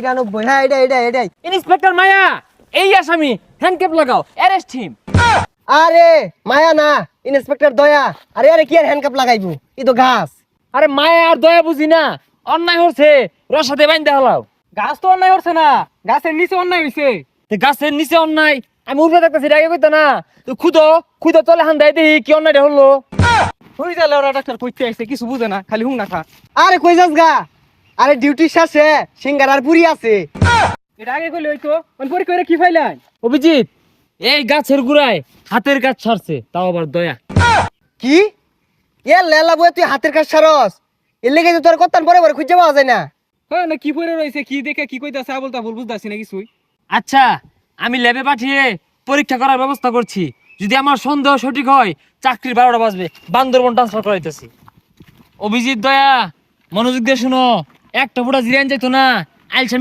৯৯ হ্যাঁ এটাই ইন্সপেক্টর মায়া এই আসামি হ্যান্ডক্যাপ লাগাও অ্যারেস্ট হিম। আরে মায়া না ইন্সপেক্টর দয়া। আরে কি আর হ্যান্ডকাপ লাগাইবো ই তো ঘাস। আরে মায়া আর দয়া বুঝি না, অন্যায় হচ্ছে রসাতে বাইন্দা হলাও। গাছ তো অন্যায় হচ্ছে না, গাছের নিচে অন্যায় হয়েছে। গাছের নিচে অন্যায় আমি উপরে দেখতেছি আগে কইতা না, তো খুদো তলে হান দেয় দেখি কি অন্যায়টা হলো। হয়ে যালে ওরা ডাক্তার কইতে আইছে, কিছু বুঝে না, খালি হুং না খা। আরে কই যাস গা? আরে ডিউটি শেষে সিঙ্গার আর পুরি আছে। এটা আগে কইলে হইতো, পরীক্ষা করে কি ফাইলাই? অভিজিৎ এই গাছের গুড়ায় হাতের কাজ ছাড়ছে, তাও আবার দয়া। কি এ লেলা বই তুই হাতের কাজ সারস? এর লেগে তো তোর কত্তান পরে খুঁজে পাওয়া যায় না। হ্যাঁ না, কি পরে রয়েছে, কি দেখে কি কইতাছে আবল তাবল বুঝতাছি না কিছুই। আচ্ছা আমি ল্যাবে পাঠিয়ে পরীক্ষা করার ব্যবস্থা করছি, যদি আমার সন্দেহ সঠিক হয় চাকরির 12টা বাজবে, বান্দরবন ট্রান্সফার করাইতেছি। অভিজিৎ দয়া মনোযোগ দিয়ে শুনো, একটা ফোঁটা জিরান যাইতো না, আইলসামি